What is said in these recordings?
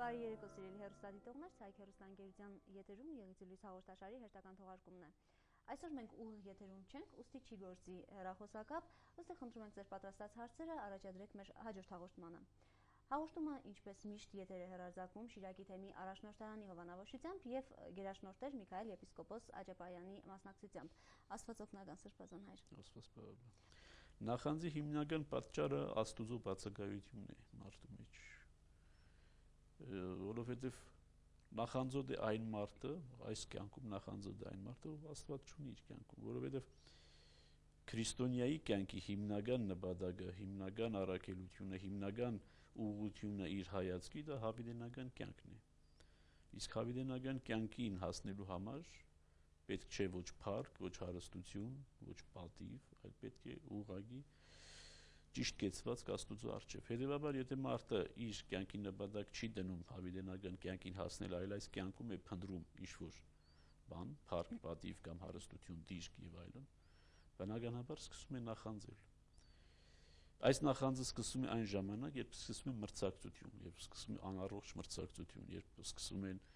Բարի երեկո սիրելի հեռուստադիտողներ, Ցայք հեռուստաընկերության եթերում Եղիցի լույս հաղորդաշարի հերթական թողարկումն է։ Այսօր մենք ուղիղ եթերում չենք, ուստի չի գործի հեռախոսակապ, ուստի խնդրում ենք ձեր պատրաստած հարցերը առաջադրեք մեր հաջորդ հաղորդմանը։ Հաղորդումը ինչպես միշտ եթեր է հեռարձակվում Շիրակի թեմի առաջնորդարանի հովանավորությամբ եւ գերաշնորհտեր Միքայել եպիսկոպոս Աջապայանի մասնակցությամբ։ Աստված օգնական Սրբազան հայր։ Աստված բարը։ Նախանձի հիմնական պատճառը Աստուծո բացակայությունն է մարդու մեջ։ Որովհետև նախանձոտ է այն մարդը, այս կյանքում նախանձոտ է այն մարդը, ով Աստված չունի իր կյանքում, որովհետև քրիստոնյայի կյանքի հիմնական նպատակը, հիմնական առաքելությունը, հիմնական ուղղությունը իր հայացքի դա հավիտենական կյանքն է։ Իսկ հավիտենական կյանքին հասնելու համար պետք չէ ոչ փառք, ոչ հարստություն, ոչ պատիվ, այլ պետք է ուղղակի ճիշտ կեցված Աստուծո առջև։ Հետևաբար, եթե մարդը իր կյանքի նպատակ չի դնում հավիտենական կյանքին հասնել, այլ այս կյանքում է փնտրում ինչ-որ բան, փառք, պատիվ կամ հարստություն, դիրք եւ այլն, բնականաբար սկսում է նախանձել։ Այս նախանձը սկսում է այն ժամանակ, երբ սկսում է մրցակցություն, երբ սկսում է անառողջ մրցակցություն, երբ սկսում են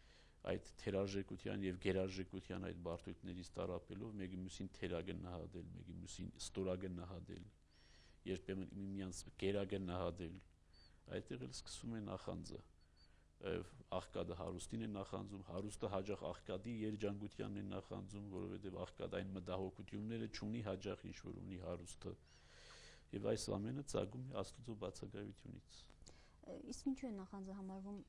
այդ թերարժեքության եւ գերարժեքության այդ բարդություններից տարապելով մեկի մյուսին թերագնահատել, մեկի մյուսին ստորագնահատել, երբեմն միմյանց գերագնահատել, այդտեղ էլ սկսում է նախանձը։ Աղքատը հարուստին է նախանձում, հարուստը հաճախ աղքատի երջանկությանն է նախանձում, որովհետև աղքատը այն մտահոգությունները չունի հաճախ ինչ որ ունի հարուստը, եւ այս ամենը ծագում է Աստուծո բացակայությունից։ Իսկ ինչու է նախանձը համարվում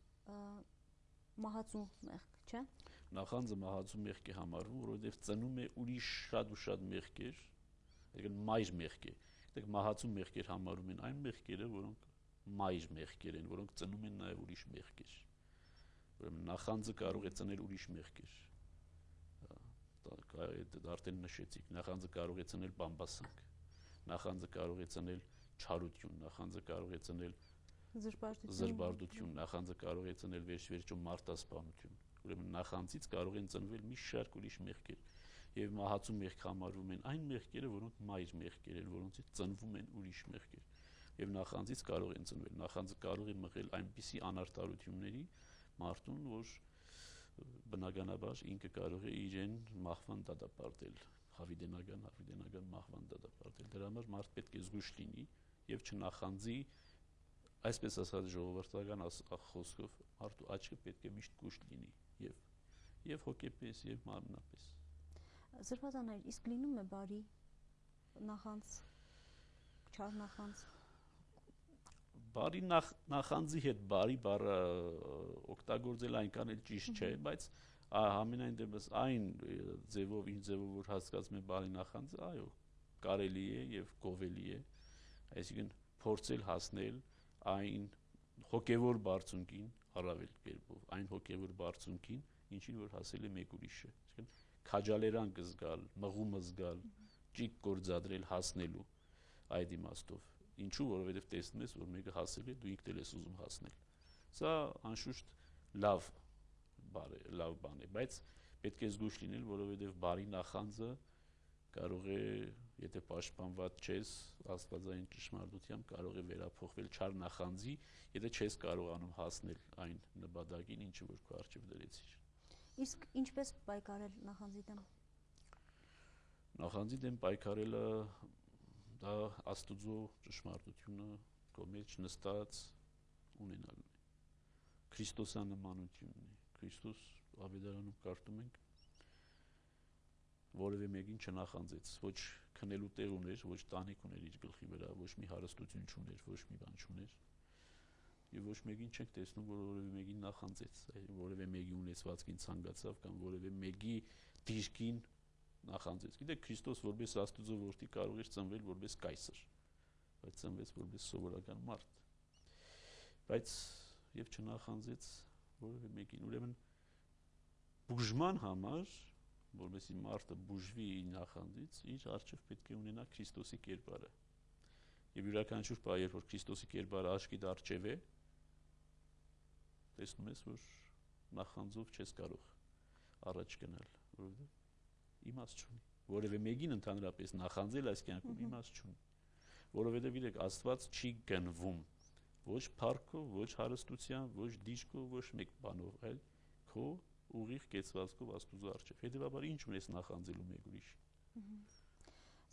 մահացու մեղք, չէ՞։ Նախանձը մահացու մեղք է համարվում, որովհետև ծնում է ուրիշ շատ ու շատ մեղքեր, այսինքն մայր մեղք է։ Դեք մահացու մեղքեր համարում են այն մեղքերը, որոնք մայր մեղքեր են, որոնք ծնում են նաև ուրիշ մեղքեր։ Ուրեմն նախանձը կարող է ծնել ուրիշ մեղքեր։ Դա արդեն նշեցիք, նախանձը կարող է ծնել բամբասանք, նախանձը կարող է ծնել չարություն, նախանձը կարող է ծնել զրբարտություն, նախանձը կարող է ծնել վերջո մարտասպանություն։ Ուրեմն նախանձից կարող են ծնվել մի շարք ուրիշ մեղքեր, եւ մահացու մեղք համարվում են այն մեղքերը, որոնք մայր մեղքեր են, որոնցից ծնվում են ուրիշ մեղքեր, եւ նախանձից կարող են ծնվել։ Նախանձը կարող է մղել այնպիսի անարտարությունների մարդուն, որ բնականաբար ինքը կարող է իրեն մահվան դատապարտել, հավիտենական մահվան դատապարտել։ Դրա համար մարդ պետք է զգույշ լինի եւ չնախանձի, այսպես ասած ժողովրդական խոսքով մարդու աչքը պետք է միշտ կուշտ լինի եւ հոգեպես եւ մարմնապես։ Սրբազան հայր, իսկ լինում է բարի նախանձ, չար նախանձ։ Բարի նախանձի հետ բարի բառը օգտագործել այնքան էլ ճիշտ չէ, բայց համենայն դեպս այն ձևով, ինչ ձևով որ հասկացում է բարի նախանձը, այո, կարելի է եւ գովելի է, այսինքն փորձել հասնել այն հոգեվոր բարձունքին, առավել կերպով, այն հոգեվոր բարձունքին, ինչին որ հասել է մեկ ուրիշը, այսինքն քաջալերանք զգալ, մղումը զգալ, ճիգ գործադրել հասնելու այդ իմաստով։ Ինչու, որովհետև տեսնում ես, որ մեկը հասել է, դու ինքդ էլ ես ուզում հասնել։ Սա անշուշտ լավ բան է, բայց պետք է զգույշ լինել, որովհետև բարի նախանձը կարող է, եթե պաշտպանված չես աստվածային ճշմարտությամբ, կարող է վերափոխվել չար նախանձի, եթե չես կարողանում հասնել այն նպատակին, ինչը որ քո առջև դրեցիր։ Իսկ ինչպես պայքարել նախանձի դեմ։ Նախանձի դեմ պայքարելը դա Աստուծո ճշմարտությունը քո մեջ նստած ունենալն է։ Քրիստոսանմանությունն է։ Քրիստոս ավետարանում կարդում ենք, որևէ մեկին չնախանձեց, ոչ քնելու տեղ ուներ, ոչ տանիք ուներ իր գլխի վրա, ոչ մի հարստություն չուներ, ոչ մի բան չուներ։ Եվ ոչ մեկին չենք տեսնում, որ որևէ մեկին նախանձեց, որևէ մեկի ունեցվածքին ցանկացավ կամ որևէ մեկի դիրքին նախանձեց։ Գիտեք, Քրիստոս որպես Աստուծո որդի կարող էր ծնվել որպես կայսր, բայց ծնվեց որպես սովորական մարդ։ Բայց եւ չնախանձեց որևէ մեկին։ Ուրեմն բուժման համար, որովհետեւ մարդը բուժվի իր նախանձից, իր առջև պետք է ունենա Քրիստոսի կերպարը։ Եվ յուրաքանչյուր բան, երբ որ Քրիստոսի կերպարը աչքիդ առջև է, տեսնում ես, որ նախանձով չես կարող առաջ գնալ, որովհետեւ իմաստ չունի։ Որևէ մեկին ընդհանրապես նախանձել այս կյանքում իմաստ չունի, որովհետեւ գիտեք, Աստված չի գնվում ոչ փառքով, ոչ հարստությամբ, ոչ դիժկով, ոչ մեկ բանով, այլ քո ուղիղ կեցվածքով Աստուծո առջև։ Հետևաբար ինչ ունես նախանձելու մեկ ուրիշ։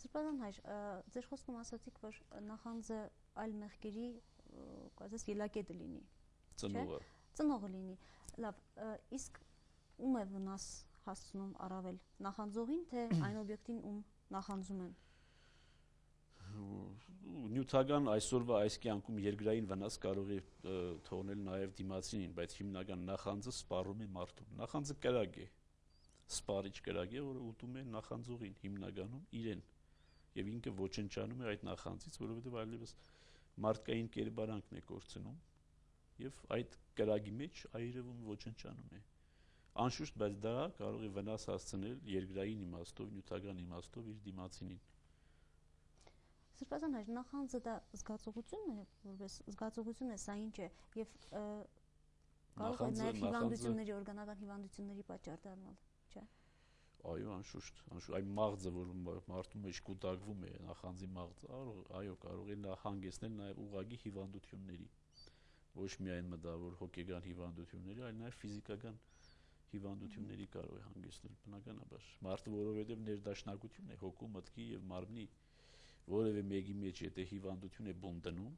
Սրբազան հայր, ձեր խոսքում ասացիք, որ նախանձը այլ մեղքերի, կարծես ելակետը լինի։ Ծնողը լինի։ Լավ, իսկ ում է վնաս հասցնում առավել նախանձողին, թե այն օբյեկտին, ում նախանձում են։ Նյութական այսօրվա այս կյանքում երկրային վնաս կարող է թողնել նաև դիմացինին, բայց հիմնական նախանձը սպառում է մարդուն։ Նախանձը կրակ է, սպառիչ կրակ է, որը ուտում է նախանձողին, հիմնականում իրեն, եւ ինքը ոչնչանում է այդ նախանձից, որովհետեւ այլևս մարդկային կերպարանքն է կորցնում, եւ այդ կրակի մեջ այրևում ոչնչանում է։ Անշուշտ, բայց դա կարող է վնաս հասցնել երկրային իմաստով, նյութական իմաստով իր դիմացինին։ Սրբազան հայր, նախանձը դա զգացողություն է, որպես զգացողություն է, սա ինչ է, եւ կարող է նաեւ հիվանդությունների, օրգանական հիվանդությունների պատճառ դառնալ, չէ՞։ Այո, անշուշտ, այն մաղձը, որ մարդու մեջ կուտակվում է, նախանձի մաղձը, այո, կարող է նա հանգեցնել նաեւ ուղղակի հիվանդությունների, ոչ միայն մտավոր հոգեգան հիվանդությունների, այլ նաեւ ֆիզիկական հիվանդությունների կարող է հանգեցնել, բնականաբար։ Մարդը, որովհետեւ ներդաշնակություն է հոգու, մտքի եւ մարմնի, որևէ մեկի մեջ եթե հիվանդություն է բուն դնում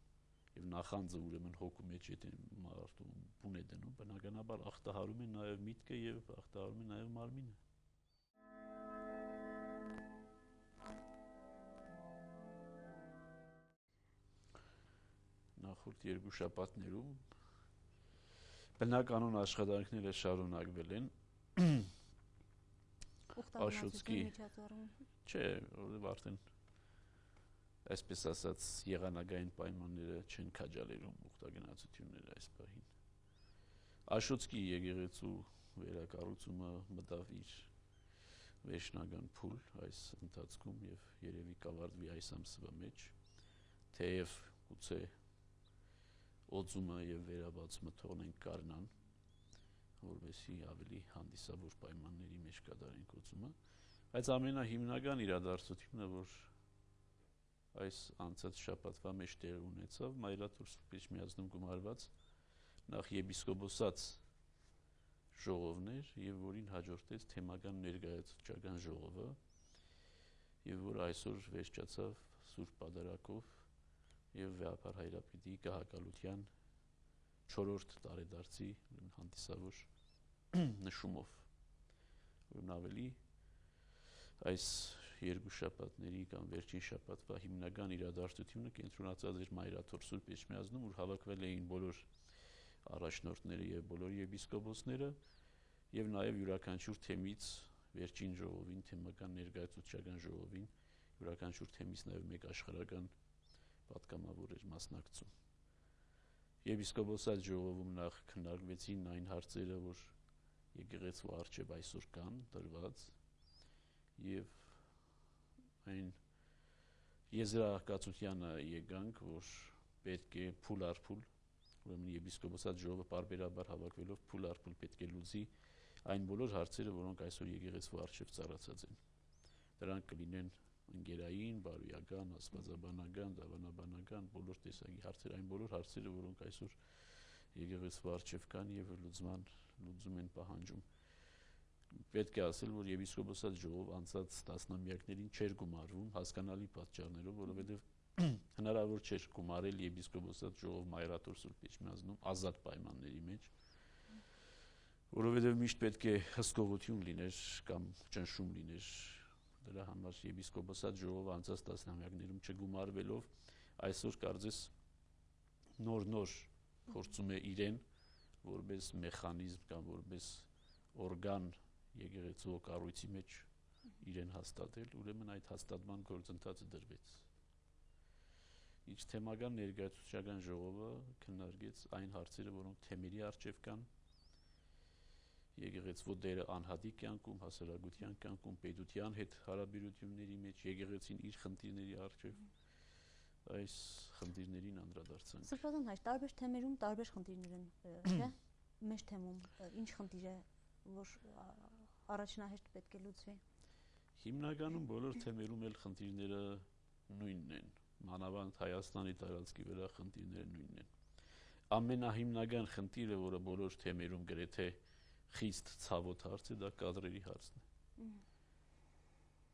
եւ նախանձը ուրեմն հոգու մեջ եթե մարդու բուն է դնում, բնականաբար ախտահարում է նաեւ միտքը եւ ախտահարում է նաեւ մարմինը։ Նախորդ երկու շաբաթներում բնականon աշխատանքները շարունակվել են Աշոտսկի չէ, որովհետեւ արդեն այսպես ասած եղանակային պայմանները չեն քաջալերում ուխտագնացությունները այս պահին։ Աշոտսկի եկեղեցու վերակառուցումը մտավ իր վերջնական փուլ այս ընթացքում եւ երևի կավարտվի այս ամսվա մեջ, թեև գուցե օծումը եւ վերաբացումը թողնենք կառնան, որովհետեւ ավելի հանդիսավոր պայմանների մեջ կատարենք օծումը, բայց ամենահիմնական իրադարձությունը, որ այս անցած շաբաթվա մեջ տեղի ունեցավ, Մայրաթոր Սուրբ Էջմիածնում գումարված նախ եպիսկոպոսաց ժողովն էր եւ որին հաջորդեց թեմական ներկայացուցչական ժողովը եւ որ այսօր վերջացավ Սուրբ Պատարագով եւ Վեհապար Հայրապետի գահակալության 4-րդ տարեդարձի հանդիսավոր նշումով, որն ավելի այս երկու շաբաթների կամ վերջին շաբաթվա հիմնական իրադարձությունը կենտրոնացած էր Մայրաթոր Սուրբ Էջմիածնում, որ հավաքվել էին բոլոր առաջնորդները եւ բոլոր եպիսկոպոսները եւ նաեւ յուրաքանչյուր թեմից վերջին ժողովին, թեմական ներկայացուցչական ժողովին, յուրաքանչյուր թեմից նաեւ մեկ աշխարհական պատգամավոր էր մասնակցում։ Եպիսկոպոսաց ժողովում նախ քննարկվեցին այն հարցերը, որ եկեղեցու առջև այսօր կան դրված եւ այն եզրակացությանը եկանք, որ պետք է փուլ առ փուլ, ուրեմն եպիսկոպոսաց ժողովը պարբերաբար հավաքվելով փուլ առ փուլ պետք է լուծի այն բոլոր հարցերը, որոնք այսօր եկեղեցու առջև ծառացած են։ Դրանք կլինեն ընկերային, բարոյական, աստվածաբանական, դավանաբանական, բոլոր տեսակի հարցեր, այն բոլոր հարցերը, որոնք այսօր եկեղեցու առջև կան եւ լուծում են պահանջում։ Պետք է ասել, որ եպիսկոպոսաց ժողով անցած տասնամյակներին չէր գումարվում հասկանալի պատճառներով, որովհետեւ հնարավոր չէր գումարել եպիսկոպոսաց ժողով Մայրաթոր Սուրբ Էջմիածնում ազատ պայմանների մեջ, որովհետեւ միշտ պետք է հսկողություն լիներ կամ ճնշում լիներ։ Դրա համար եպիսկոպոսաց ժողովը անցած տասնամյակներում չգումարվելով այսօր կարծես նոր փորձում է իրեն որպես մեխանիզմ կամ որպես օրգան եկեղեցու կառույցի մեջ իրեն հաստատել, ուրեմն այդ հաստատման գործընթացը դրվեց։ Իսկ թեմական ներկայացուցչական ժողովը քննարկեց այն հարցերը, որոնք թեմերի առջև կան, եկեղեցու դերը անհատի կյանքում, հասարակության կյանքում, պետության հետ հարաբերությունների մեջ, եկեղեցին իր խնդիրների առջև այս խնդիրներին անդրադարձանք։ Սրբազան հայր, տարբեր թեմերում տարբեր խնդիրներ են, չէ՞։ Մեր թեմում ինչ խնդիր է, որ առաջնահերթ պետք է լուծվի։ Հիմնականում բոլոր թեմերում էլ խնդիրները նույնն են, մանավանդ Հայաստանի տարածքի վրա խնդիրները նույնն են։ ամենահիմնական խնդիրը, որը բոլոր թեմերում գրեթե խիստ ցավոտ հարց է, դա կադրերի հարցն է։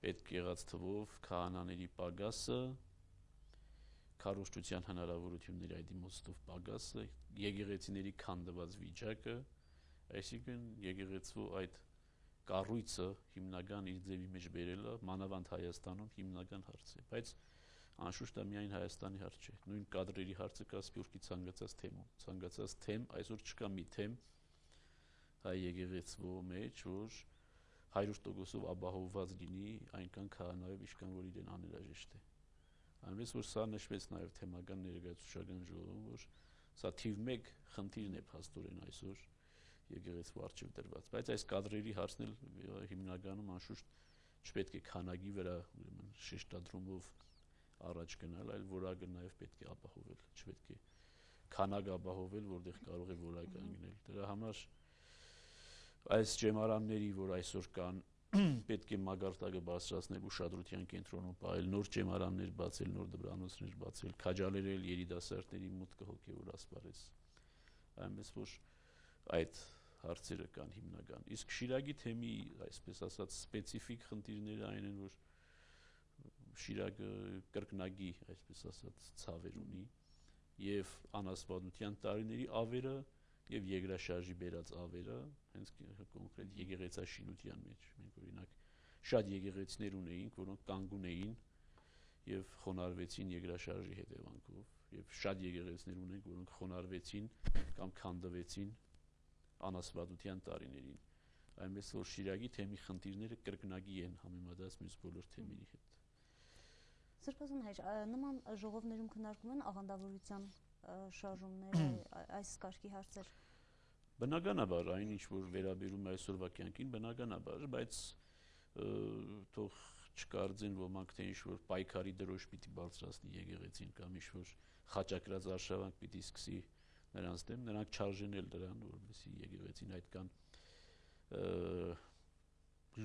Պետք եղած թվով քահանաների պակասը, քարոզչության հնարավորությունների այդ իմաստով պակասը, եկեղեցիների քանդված վիճակը, այսինքն եկեղեցու այդ կառույցը հիմնական իր ձևի մեջ բերելը մանավանդ Հայաստանում հիմնական հարց է, բայց անշուշտ դա միայն Հայաստանի հարց չէ։ Նույն կադրերի հարցը կա Սփյուռքի ցանկացած թեմում։ Ցանկացած թեմ, այսօր չկա մի թեմ հայ եկեղեցու մեջ, որ 100%-ով ապահովված լինի այնքան քահանայով իշքան, որ իրեն անհրաժեշտ է։ Այնպես որ սա նշվեց նաև թեմական ներկայացուցչական ժողովում, որ սա թիվ 1 խնդիրն է փաստորեն այսօր եկեղեցու առջև դրված, բայց այս կադրերի հարցն էլ հիմնականում անշուշտ չպետք է քանակի վրա շեշտադրումով առաջ գնալ, այլ որակը նաև պետք է ապահովել, չպետք է քանակ ապահովել, որտեղ կարող է որակ անգնել։ Դրա համար այս ջեմարանների, որ այսօր կան, պետք է մագարտակը բարձրացնել ուշադրության կենտրոնում պահել, նոր ջեմարաններ բացել, նոր դպրանոցներ բացել, քաջալերել երիտասարդների մուտքը հոգևոր ասպարեզ։ Այնպես որ այդ հարցերը կան հիմնական։ Իսկ Շիրակի թեմի, այսպես ասած, սպეციფიկ խնդիրները այն են, որ Շիրակը կրկնակի, այսպես ասած, ցավեր ունի եւ անասպատության տարիների ավերը եւ երկրաշարժի բերած ավերը, հենց կոնկրետ եկեղեցաշինության մեջ։ Մենք օրինակ շատ եկեղեցիներ ունեինք, որոնք կանգուն էին եւ խոնարհվեցին երկրաշարժի հետևանքով, եւ շատ եկեղեցիներ ունենք, որոնք խոնարհվեցին կամ քանդվեցին անասպատության տարիներին։ Այնպես որ Շիրակի թեմի խնդիրները կրկնակի են համեմատած մյուս բոլոր թեմերի հետ։ Սրբազան հայր, նման ժողովներում քննարկում են աղանդավորության շարժումները, այս կարգի հարցեր։ Բնականաբար, այն ինչ որ վերաբերում է այսօրվա կյանքին, բնականաբար, բայց թող չկարծեն ոմանք, թե ինչ որ պայքարի դրոշ պիտի բարձրացնի եկեղեցին կամ ինչ որ խաչակրած արշավանք պիտի սկսի նրանց դեմ, նրանք չարժեն էլ դրան, որովհետեւ եկեղեցին այդքան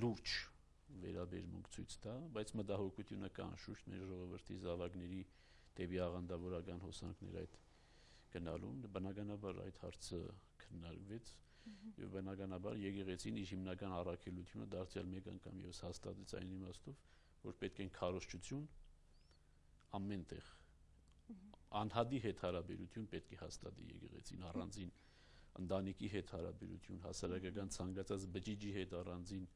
լուրջ վերաբերմունք ցույց տա, բայց մտահոգությունը կա անշուշտ մեր ժողովրդի զավակների դեպի աղանդավորական հոսանքներ այդ գնալուն, բնականաբար այդ հարցը քննարկվեց եւ բնականաբար եկեղեցին իր հիմնական առաքելությունը դարձյալ մեկ անգամ եւս հաստատեց այն իմաստով, որ պետք է քարոզչություն ամենտեղ անհադի հետ հարաբերություն պետք է հաստատի եկեղեցին առանձին ընտանիքի հետ հարաբերություն, հասարակական ցանկացած բջիջի հետ առանձին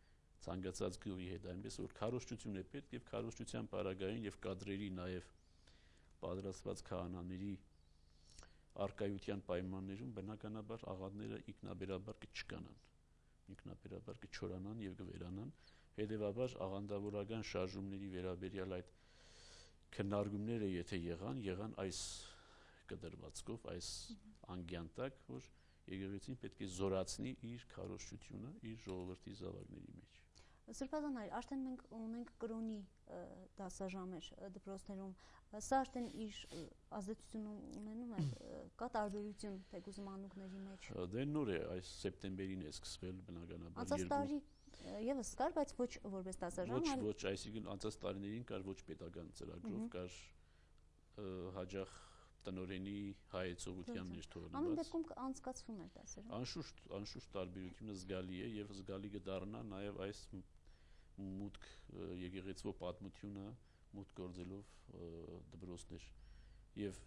ցանկացած գյուղի հետ, այնպես որ քարոզչություն է պետք եւ քարոզչության պարագային եւ կադրերի նաեւ պատրաստված քահանաների արկայության պայմաններում բնականաբար աղանդները ինքնաբերաբար կչորանան եւ կվերանան, հետեւաբար աղանդավորական շարժումների վերաբերյալ այդ քննարկումները եթե եղան այս կդրվածքով, այս անգյանտակ, որ եկեղեցին պետք է զորացնի իր քարոզչությունը իր ժողովրդի զավակների մեջ։ Սրբազան հայր, արդեն մենք ունենք կրոնի դասաժամեր դպրոցներում, սա արդեն իր ազդեցությունը ունենում է, կա տարբերություն թեկուզ մանուկների մեջ։ Դե նոր է, այս սեպտեմբերին է սկսվել բնականաբար։ Անցած տարի եւս կար, բայց ոչ որպես դասաժամ, ոչ, այսինքն անցած տարիներին կար ոչ պետական ծրագրով, կար հաջող տնօրենի հայեցողության մեջ թողնված։ Ամեն դեպքում անցկացվում էր դասերը։ Անշուշտ տարբերությունը զգալի է եւ զգալի կդառնա նաեւ այս մուտք եկեղեցու պատմությունը մուտք գործելով դպրոցներ եւ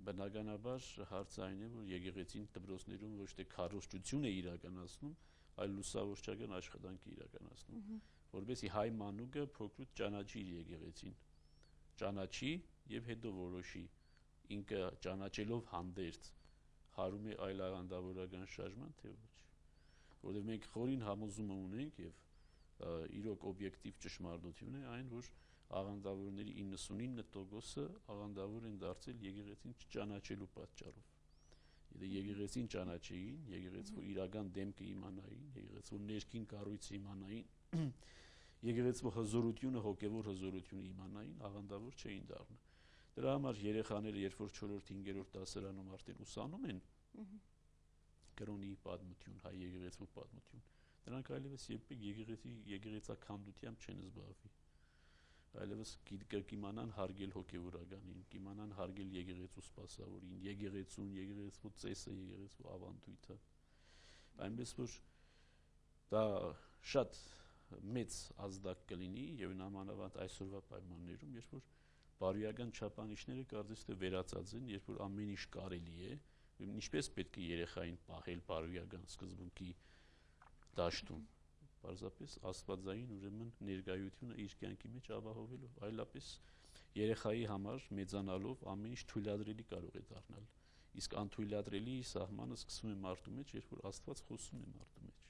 բնականաբար հարցը այն է, որ եկեղեցին դպրոցներում ոչ թե քարոզչություն է իրականացնում, այլ լուսավորչական աշխատանք է իրականացնում, որովհետեւ հայ մանուկը փոքրուց ճանաչի իր եկեղեցին, ճանաչի եւ հետո որոշի ինքը ճանաչելով հանդերձ հարում է այլ աղանդավորական շարժման թե ոչ, որովհետև մենք խորին համոզումը ունենք եւ իրոք օբյեկտիվ ճշմարտություն է այն, որ աղանդավորների 99%-ը աղանդավոր են դարձել եկեղեցին չճանաչելու պատճառով։ Եթե եկեղեցին ճանաչեին, եկեղեցու իրական դեմքը իմանային, եկեղեցու ներքին կառույցը իմանային, եկեղեցու հզորությունը, հոգևոր հզորությունը իմանային, աղանդավոր չէին դառնա։ Դրա համար երեխաները, երբ որ 4-5-րդ դասարանում արդեն ուսանում են կրոնի պատմություն, հայ եկեղեցու պատմություն, նրանք այլևս երբեք եկեղեցականդությամբ չեն զբաղվի։ այլևս կիմանան հարգել հոգևորականին, կիմանան հարգել եկեղեցու սպասավորին, եկեղեցուն, եկեղեցու ծեսը, եկեղեցու ավանդույթը։ Այնպես որ դա շատ մեծ ազդակ կլինի եւ նամանավանդ այսօրվա պայմաններում, երբ որ բարոյական չափանիշները կարծես թե վերացած են, երբ որ ամեն ինչ կարելի է, ինչպես պետք է երեխային պահել բարոյական սկզբունքի դաշտում, պարզապես աստվածային ուրեմն ներկայությունը իր կյանքի մեջ ապահովելով, այլապես երեխայի համար մեծանալով ամեն ինչ թույլատրելի կարող է դառնալ, իսկ անթույլատրելի սահմանը սկսում է մարդու մեջ, երբ որ Աստված խոսում է մարդու մեջ։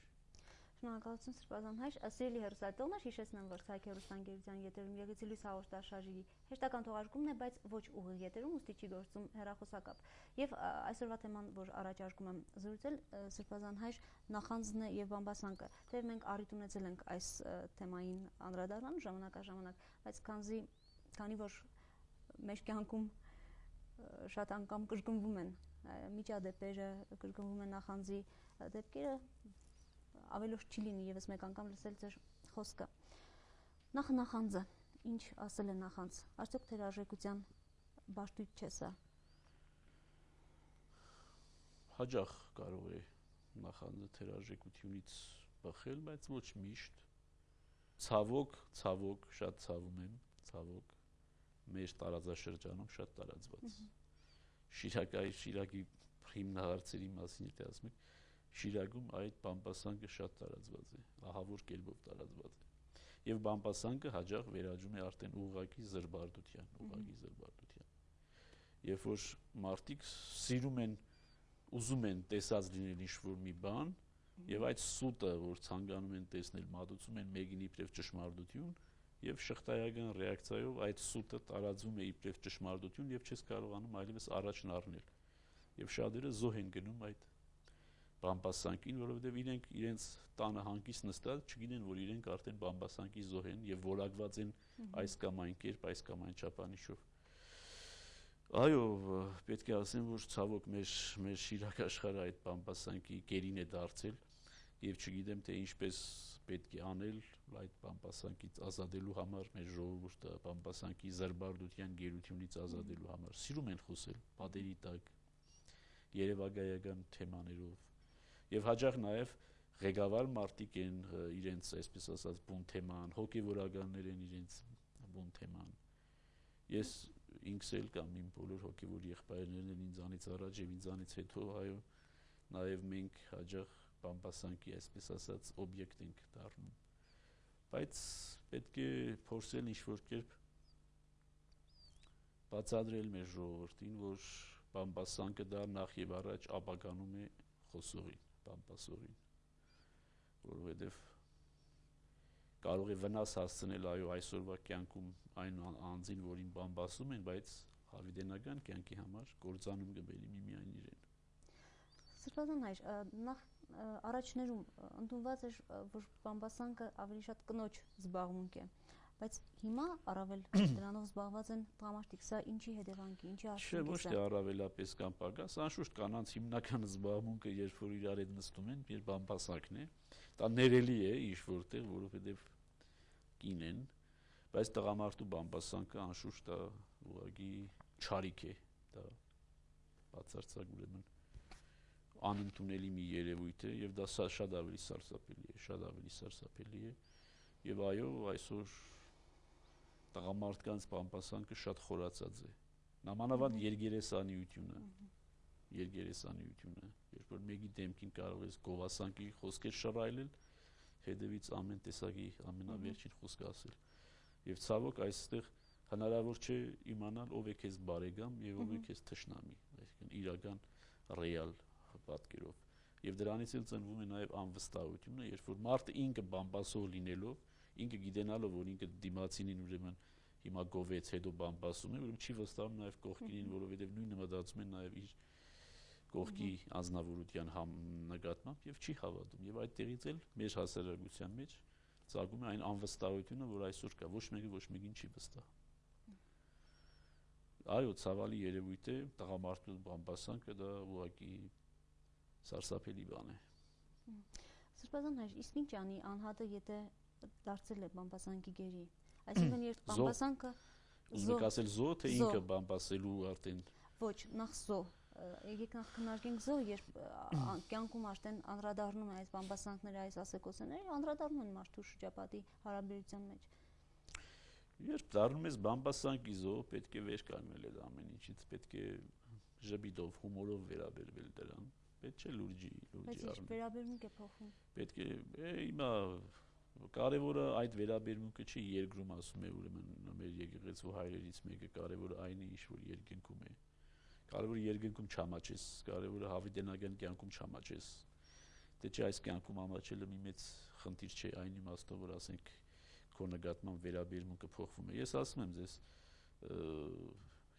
Շնորհակալություն Սրբազան հայր, սիրելի հեռուստատողներ, հիշեցնեմ, որ Ցայք հեռուստաընկերության եթերում Եղեցի լույս հաղորդաշարի հերթական թողարկումն է, բայց ոչ ուղիղ եթերում, ուստի չի գործում հեռախոսակապ։ Եվ այսօրվա թեման, որ առաջարկում եմ զրուցել, Սրբազան հայր, նախանձն է եւ բամբասանքը։ Թեև մենք առիթ ունեցել ենք այս թեմային անդրադառնալու ժամանակ առ ժամանակ, բայց քանի որ մեր կյանքում շատ անգամ կրկնվում են միջադեպերը, կրկնվում են նախանձի դեպքերը, ավելորդ չի լինի եւս մեկ անգամ լսել ձեր խոսքը։ Նախանձը, ինչ ասել է նախանձ, արդյոք թերարժեքության բարձույթ չէ սա։ Հաճախ կարող է նախանձը թերարժեքությունից բխել, բայց ոչ միշտ։ Ցավոք, շատ ցավում եմ, ցավոք մեր տարածաշրջանում շատ տարածված։ Շիրակի հիմնահարցերի մասին եթե ասում եք, Շիրակում այդ բամբասանքը շատ տարածված է, ահավոր կերպով տարածված է։ Եվ բամբասանքը հաճախ վերաճում է արդեն ուղղակի զրբարտության։ Երբ որ մարդիկ սիրում են, ուզում են տեսած լինել ինչ-որ մի բան, եւ այդ սուտը, որ ցանկանում են տեսնել, մատուցում են մեկին իբրև ճշմարտություն, եւ շղթայական ռեակցիայով այդ սուտը տարածվում է իբրև ճշմարտություն եւ չես կարողանում այլևս առաջն առնել։ Եվ շատերը զոհ են գնում այդ բամբասանքին, որովհետև իրենք իրենց տանը հանգիստ նստած չգիտեն, որ իրենք արդեն բամբասանքի զոհ են եւ որակված են այս կամ այն կերպ, այս կամ այն չափանիշով։ Այո, պետք է ասեմ, որ ցավոք մեր Շիրակ աշխարհը այդ բամբասանքի գերին է դարձել եւ չգիտեմ թե ինչպես պետք է անել այդ բամբասանքից ազատելու համար մեր ժողովուրդը բամբասանքի զրբարտության գերությունից ազատելու համար սիրում են խոսել պատերի տակ երևակայական թեմաներով եւ հաճախ նաեւ ղեկավար մարդիկ են իրենց այսպես ասած բուն թեման, հոգեվորականներ են իրենց բուն թեման։ Ես ինքս էլ կամ իմ բոլոր հոգեվոր եղբայրներն են ինձանից առաջ եւ ինձանից հետո, այո, նաեւ մենք հաճախ բամբասանքի այսպես ասած օբյեկտ ենք դառնում։ Բայց պետք է փորձել ինչ-որ կերպ բացատրել մեր ժողովրդին, որ բամբասանքը դա նախ եւ առաջ ապականում է խոսողին, բամբասողին, որովհետեւ կարող է վնաս հասցնել այո այսօրվա կյանքում այն անձին, որին բամբասում են, բայց հավիտենական կյանքի համար կործանում կբերի միմիայն իրեն։ Սրբազան հայր, նախ առաջներում ընդունված էր, որ բամբասանքը ավելի շատ կնոջ զբաղմունք է, բայց հիմա առավել դրանով զբաղված են տղամարդիկ, սա ինչի հետևանքի, ինչի արդյունք է։ Չէ, ոչ թե առավելապես կամ պակաս, անշուշտ կանանց հիմնական զբաղմունքը, երբ որ իրար հետ նստում են, իր բամբասանքն է, դա ներելի է ինչ-որտեղ, որովհետև կին են, բայց տղամարդու բամբասանքը անշուշտ դա ուղղակի չարիք է, դա բացարձակ ուրեմն անընդունելի մի երևույթ է եւ դա շատ ավելի սարսափելի է, եւ այո, այսօր տղամարդկանց բամբասանքը շատ խորացած է, նամանավանդ երգերեսանիությունը, երբ որ մեկի դեմքին կարող ես գովասանքի խոսքեր շռայլել, հետևից ամեն տեսակի ամենավերջին խոսքը ասել, եւ ցավոք այստեղ հնարավոր չէ իմանալ ով է քեզ բարեկամ եւ ով է քեզ թշնամի, այսինքն իրական ռեալ պատկերով, եւ դրանից էլ ծնվում է նաեւ անվստահությունը, երբ որ մարդը ինքը բամբասող լինելով, ինքը գիտենալով, որ ինքը դիմացինին ուրեմն հիմա գովեց, հետո բամբասում է, ուրեմն չի վստահում նաեւ կողքինին, որովհետեւ նույնը մտածում է նաեւ իր կողքի անձնավորության նկատմամբ եւ չի հավատում, եւ այդտեղից էլ մեր հասարակության մեջ ծագում է այն անվստահությունը, որ այսօր կա, ոչ մեկը ոչ մեկին չի վստահ։ Այո, ցավալի երևույթ է, տղամարդու բամբասանքը դա ուղղակի սարսափելի բան է։ Սրբազան հայր, իսկ ինչ անի անհատը, եթե դարձել է բամբասանքի գերի, Այսինքն երբ բամբասանքը ուզում ասել զո թե ինքը բամբասելու արդեն ոչ նախ զո եկեք նախ քննարկենք զո երբ կյանքում արդեն անդրադառնում է այս բամբասանքները այս ասեկոսները անդրադառնում են մարդու շրջապատի հարաբերության մեջ երբ դառնում ես բամբասանքի զո պետք է վեր կանգնել այդ ամեն ինչից պետք է ժպիտով հումորով վերաբերվել դրան պետք չէ լուրջի առնել վերաբերմունք է փոխվում պետք է հիմա կարևորը այդ վերաբերմունքը չի երկրում ասում է ուրեմն մեր եկեղեցու հայրերից մեկը կարևորը այն է ինչ որ երկնքում է կարևորը երկնքում չամաչես կարևորը հավիտենական կյանքում չամաչես դե չէ այս կյանքում ամաչելը մի մեծ խնդիր չէ այն իմաստով որ ասենք քո նկատմամբ վերաբերմունքը փոխվում է ես ասում եմ ձեզ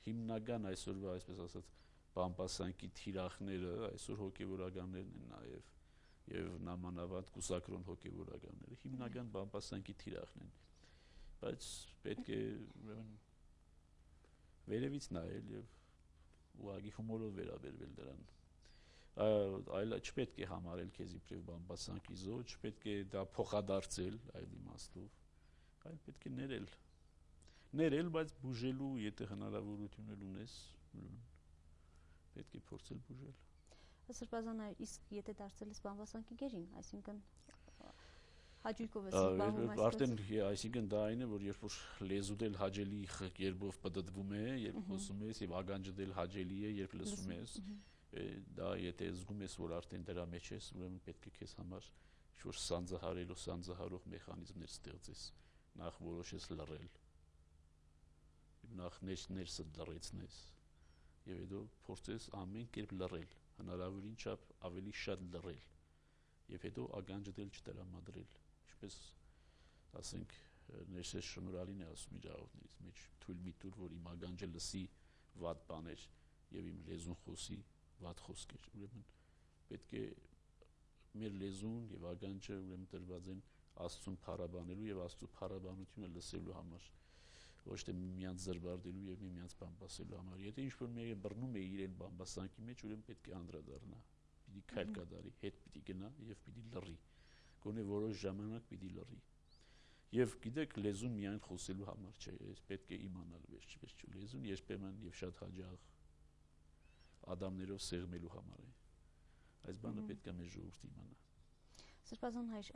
հիմնական այսօրվա այսպես ասած բամբասանքի թիրախները այսօր հոգևորականներն են նաև եւ նամանավանդ կուսակրոն հոգևորականները հիմնական բամբասանքի թիրախն են բայց պետք է ուրեմն վերևից նայել եւ ուղղակի հումորով վերաբերվել դրան այլ չպետք է համարել քեզ իբրև բամբասանքի զո չպետք է դա փոխադարձել այդ իմաստով այլ պետք է ներել բայց բուժելու եթե հնարավորություն ունես պետք է փորձել բուժել Սրբազանը իսկ եթե դարձել ես բամբասանքի գերին, այսինքն հաճույքով ես զբաղվում այսպես արդեն այսինքն դա այն է որ երբ որ լեզուդ էլ հաճելի երբով պտտվում է երբ խոսում ես եւ ականջդ էլ հաճելի է երբ լսում ես դա եթե զգում ես որ արդեն դրա մեջ ես ուրեմն պետք է քեզ համար ինչ-որ սանձահարող մեխանիզմներ ստեղծես նախ որոշես լռել նախ ներսը լռեցնես եւ հետո փորձես ամեն կերպ լռել հնարավորին չափ ավելի շատ լռել եւ հետո ականջդ էլ չտրամադրել ինչպես ասենք ներսես շնորհալին է ասում իր աղոթներից մեջ թույլ մի տուր որ իմ ականջը լսի վատ բաներ եւ իմ լեզուն խոսի վատ խոսքեր ուրեմն պետք է մեր լեզուն եւ ականջը ուրեմն տրված են Աստծուն փառաբանելու եւ Աստծո փառաբանությունը լսելու համար ոչ թե միմյանց զրբարդելու եւ միմյանց բամբասելու համար եթե ինչ-որ մեկը բռնում է իրեն բամբասանքի մեջ ուրեմն պետք է անդրադառնա պիտի քայլ կատարի հետ պիտի գնա եւ պիտի լռի գոնե որոշ ժամանակ պիտի լռի եւ գիտեք լեզուն միայն խոսելու համար չէ ես պետք է իմանալ վերջ լեզուն երբեմն եւ շատ հաջող ադամներով սեղմելու համար է այս բանը պետք է մեր ժողովուրդը իմանա Սրբազան հայր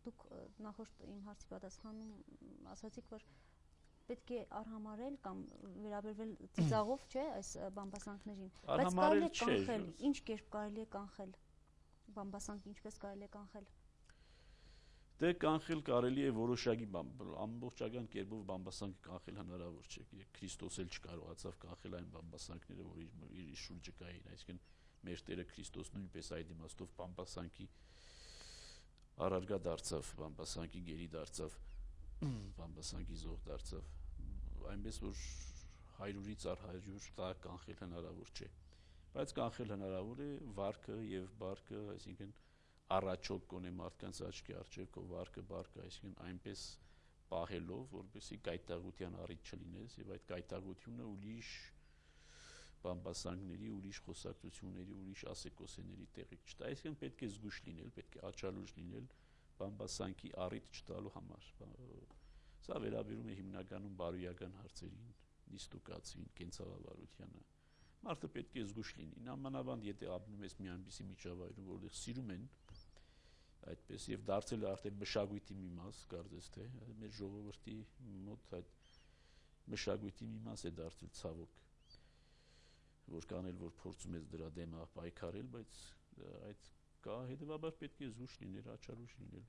դուք նախորդ իմ հարցի պատասխանում ասացիք որ պետք է արհամարել կամ վերաբերվել ծիծաղով, չէ, այս բամբասանքներին։ Բայց կարելի է կանխել, ինչ կերպ կարելի է կանխել բամբասանքը, ինչպես կարելի է կանխել։ Դե կանխել կարելի է որոշակի ամբողջական կերպով բամբասանքը կանխել հնարավոր չէ։ Քրիստոս էլ չկարողացավ կանխել այն բամբասանքները, որ իր շուրջը կային, այսինքն մեր Տերը Քրիստոս նույնպես այդ իմաստով բամբասանքի առարգա դարձավ, բամբասանքի գերի դարձավ, բամբասանքի զոհ դարձավ, այնպես որ 100-ից առ 100 դա կանխել հնարավոր չէ, բայց կանխել հնարավոր է վարքը եւ բարկը, այսինքն առաջոք գոնե մարդկանց աչքի առջև քո վարքը, բարկը, այսինքն այնպես պահելով, որպեսզի գայթակղության առիթ չլինես եւ այդ գայթակղությունը ուրիշ բամբասանքների, ուրիշ խոսակցությունների, ուրիշ ասեկոսեների տեղիք չտա, այսինքն պետք է զգույշ լինել, պետք է աչալուր լինել բամբասանքի առիթ չտալու համար։ Սա վերաբերում է հիմնականում բարոյական հարցերին, նիստուկացին, կենցաղավարությանը։ Մարդը պետք է զգույշ լինի, նամանավանդ եթե ապրում ես մի այնպիսի միջավայրում, որտեղ սիրում են այդպես եւ դարձել է արդեն մշակույթի մի մաս, կարծես թե մեր ժողովրդի մոտ այդ մշակույթի մի մաս է դարձել ցավոք, որ կանել որ փորձում ես դրա դեմ պայքարել, բայց այդ կա հետեւաբար պետք է զգույշ լինել, աչալուր լինել,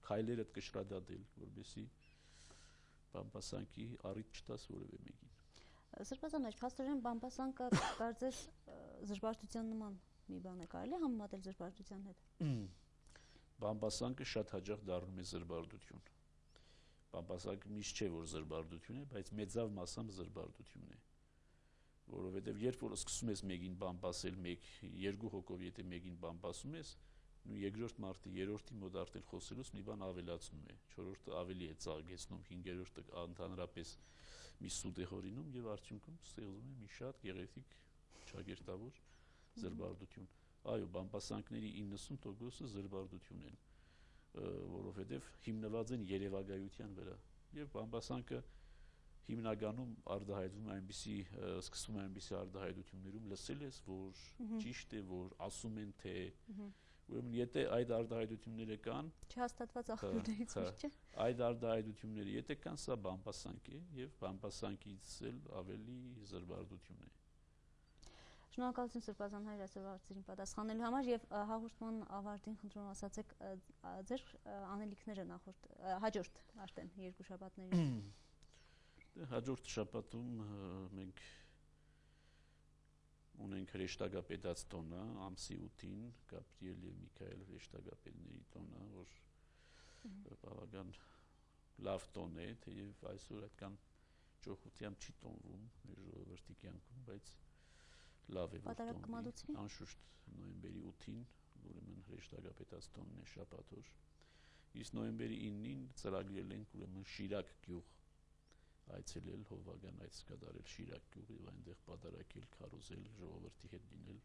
քայլերդ կշռադադել, որպեսզի բամբասանքի առիթ չտաս որևէ մեկին։ Սրբազան այլ փաստորեն բամբասանքը կարծես զրբարտության նման մի բան է, կարելի է համեմատել զրբարտության հետ։ Բամբասանքը շատ հաճախ դառնում է զրբարտություն։ Բամբասանքը միշտ չէ որ զրբարտություն է, բայց մեծավ մասամբ զրբարտություն է։ Որովհետև երբ որ սկսում ես մեկին բամբասել, երկու հոգով եթե մեկին բամբասում ես, ու երկրորդ մարդը երրորդի մոտ արդեն խոսելուց մի բան ավելացնում է, չորրորդը ավելի է ծաղկեցնում, հինգերորդը ընդհանրապես մի սուտ է հորինում եւ արդյունքում ստեղծվում է մի շատ գեղեցիկ ճակերտավոր զրբարտություն։ Այո, բամբասանքների 90%-ը զրբարտություն են, որովհետև հիմնված են երևակայության վրա։ եւ բամբասանքը հիմնականում արտահայտվում սկսվում է այնպիսի արտահայտություններում լսել ես, որ ճիշտ է, որ ասում են թե ուրեմն եթե այդ արտահայտությունները կան, չհաստատված աղբյուրներից չէ։ Այդ արտահայտությունները եթե կան, սա բամբասանք է եւ բամբասանքից էլ ավելի զրվարտություն է։ Շնորհակալություն Սրբազան հայր այսօր հարցերին պատասխանելու համար եւ հաղորդման ավարտին խնդրում ասացեք ձեր անելիքները հաջորդ արդեն երկու շաբաթների։ Հաջորդ շաբաթում մենք ունենք հրեշտակապետած տոնը, ամսի 8-ին Գաբրիել եւ Միքայել հրեշտակապետների տոնը, որ բավական լավ տոն է, թեև այսօր այդքան ճոխությամբ չի տոնվում մեր ժողովրդի կյանքում, բայց լավ է որ տոնվի։ Անշուշտ նոյեմբերի 8-ին, ուրեմն հրեշտակապետած տոնն է շաբաթօր։ Իսկ նոյեմբերի 9-ին ծրագրել ենք ուրեմն Շիրակ գյուղ այցելել, Հովվական այց կատարել Շիրակ գյուղ եւ այնտեղ պատարակել, քարոզել, ժողովրդի հետ լինել։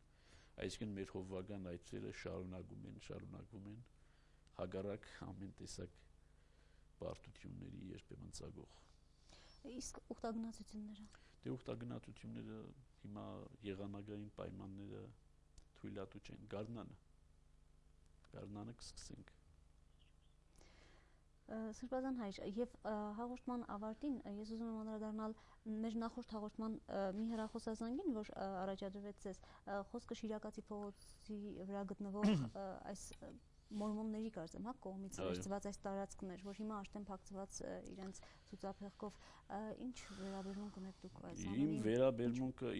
Այսինքն մեր Հովվական այցերը շարունակվում են հագարակ ամեն տեսակ բարդությունների երբեմն ծագող։ Իսկ ուխտագնացությունները։ Դե ուխտագնացությունները հիմա եղանակային պայմանները թույլատու չեն։ Գարնանը կսկսենք։ Սրբազան հայր եւ հաղորդման ավարտին ես ուզում եմ անդրադառնալ մեր նախորդ հաղորդման մի հեռախոսազանգին, որ առաջադրվեց ձեզ խոսքը Շիրակացի փողոցի վրա գտնվող այս մորմոնների կարծեմ, հա, կողմից վերցված այս տարածքն էր, որ հիմա արդեն փակցված իրենց ցուցափեղկով, ինչ վերաբերմունք ունեք դուք այս ամենին։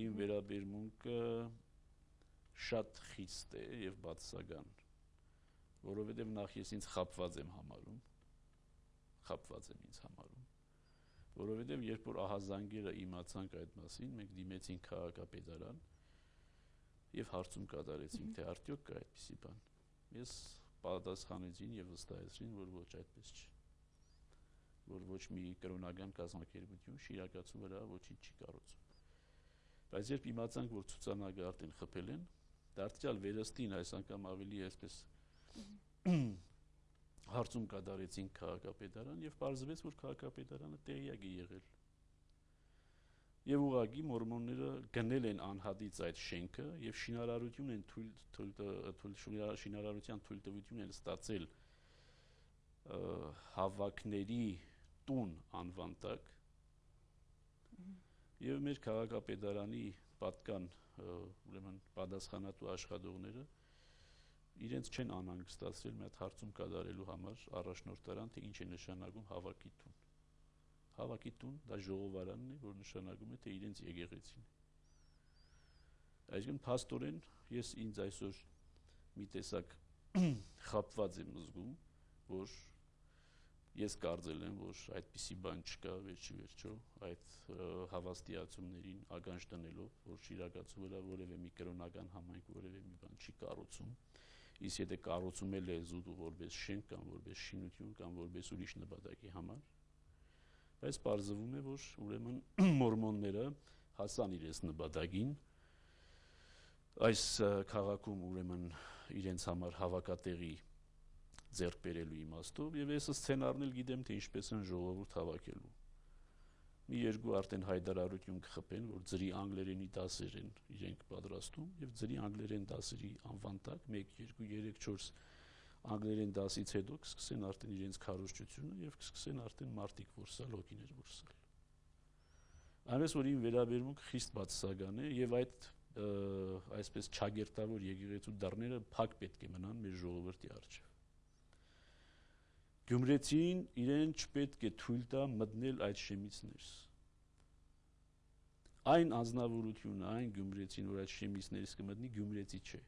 Իմ վերաբերմունքը շատ խիստ է եւ բացասական, որովհետեւ նախ ես ինձ խաբված եմ ինձ համարում, որովհետև երբ որ ահազանգերը իմացանք այդ մասին, մենք դիմեցինք քաղաքապետարան եւ հարցում կատարեցինք, թե արդյոք կա այդպիսի բան։ Ես պատասխանեցին եւ վստահեցրին, որ ոչ այդպես չէ, որ ոչ մի կրոնական կազմակերպություն Շիրակացու վրա ոչինչ չի կառուցում։ Բայց երբ իմացանք, որ ցուցանակը արդեն խփել են, դարձյալ վերստին այս անգամ ավելի այսպես հարցում կատարեցինք քաղաքապետարան եւ պարզվեց, որ քաղաքապետարանը տեղյակ է եղել։ Եվ ուղղակի մորմոնները գնել են անհատից այդ շենքը եւ շինարարություն են շինարարության թույլտվություն են ստացել հավաքների տուն անվան տակ։ Եվ մեր քաղաքապետարանի պատկան ուրեմն պատասխանատու աշխատողները իրենց չեն անհանգստացրել մի հատ հարցում կատարելու համար առաջնորդարան, թե ինչ է նշանակում հավաքի տուն։ Հավաքի տուն դա ժողովարանն է, որ նշանակում է, թե իրենց եկեղեցին։ Այսինքն փաստորեն ես ինձ այսօր մի տեսակ խաբված եմ զգում, որ ես կարծել եմ, որ այդպիսի բան չկա, վերջիվերջո այդ հավաստիացումներին ականջ դնելով, որ Շիրակացու վրա որևէ մի կրոնական համայնք որևէ մի բան չի կառուցում։ Իսկ եթե կառուցում էլ է զուտ որպես շենք կամ որպես շինություն կամ որպես ուրիշ նպատակի համար, բայց պարզվում է, որ ուրեմն մորմոնները հասան իրենց նպատակին, այս քաղաքում ուրեմն իրենց համար հավաքատեղի ձեռք բերելու իմաստով, եւ ես սցենարն էլ գիտեմ, թե ինչպես են ժողովուրդ հավաքելու։ Մի երկու արդեն հայտարարություն կխփեն, որ ձրի անգլերենի դասեր են իրենք պատրաստում եւ ձրի անգլերեն դասերի անվան տակ 1 2 3 4 անգլերեն դասից հետո կսկսեն արդեն իրենց քարոզչությունը եւ կսկսեն արդեն մարտիկ որսալ, հոգիներ որսալ։ Այնպես որ իմ վերաբերմունքը խիստ բացասական է եւ այդ այսպես չագերտավոր եկեղեցու դռները փակ պետք է մնան մեր ժողովրդի առջեւ։ Գյումրեցին իրեն չպետք է թույլ տա մտնել այդ շեմից ներս։ Այն անձնավորությունը, այն գյումրեցին, որ այդ շեմից ներս կմտնի, գյումրեցի չէ։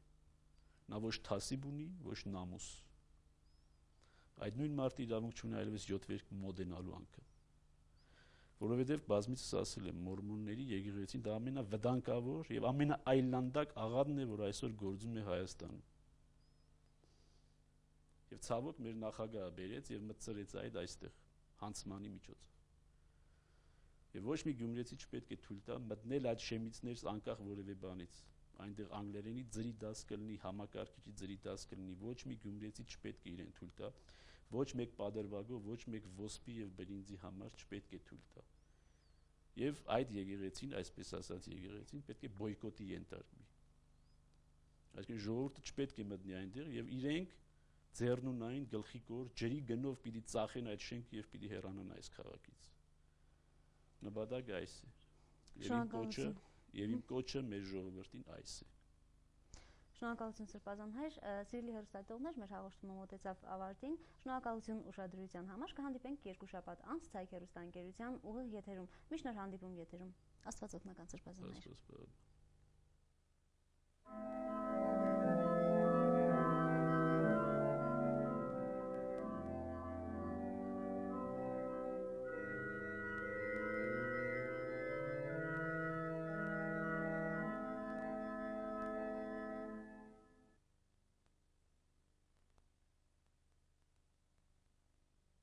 Նա ոչ թասիբ ունի, ոչ նամուս։ Այդ նույն մարդը իրավունք չունի այլևս 7 վերք մոդենալու անգամ։ Որովհետև բազմիցս ասել եմ, մորմոնների եկեղեցին դա ամենավտանգավոր եւ ամենաայլանդակ աղանդն է, որ այսօր գործում է Հայաստանում։ Եվ ցավոք մեր նախագահը բերեց եւ մտցրեց այդ այստեղ հանցմանի միջոցով։ Եվ ոչ մի գյումրեցի չպետք է թույլ տա մտնել այդ շեմից ներս անկախ որևէ բանից։ Այնտեղ անգլերենի ձրի դաս կլինի, համակարգիչի ձրի դաս կլինի, ոչ մի գյումրեցի չպետք է իրեն թույլ տա ոչ մեկ պատերվագով, ոչ մեկ ոսպի եւ բրինձի համար չպետք է թույլ տա։ Եվ այդ եկեղեցին, այսպես ասած եկեղեցին, պետք է բոյկոտի ենթարկվի։ Այսինքն ժողովուրդը չպետք է մտնի այնտեղ եւ իրենք ձեռնունային գլխիկոր ջրի գնով պիտի ծախեն այդ շենքը եւ պիտի հեռանան այս քաղաքից։ Նպատակը այս է։ Եվ իմ կոչը մեր ժողովրդին այս է։ Շնորհակալություն Սրբազան հայր, սիրելի հեռուստադիտողներ, մեր հաղորդումը մոտեցավ ավարտին։ Շնորհակալություն ուշադրության համար։ Կհանդիպենք երկու շաբաթ անց Ցայք հեռուստաընկերության ուղիղ եթերում։ Միշտ նոր հանդիպում եթերում։ Աստված օգնական Սրբազան հայր։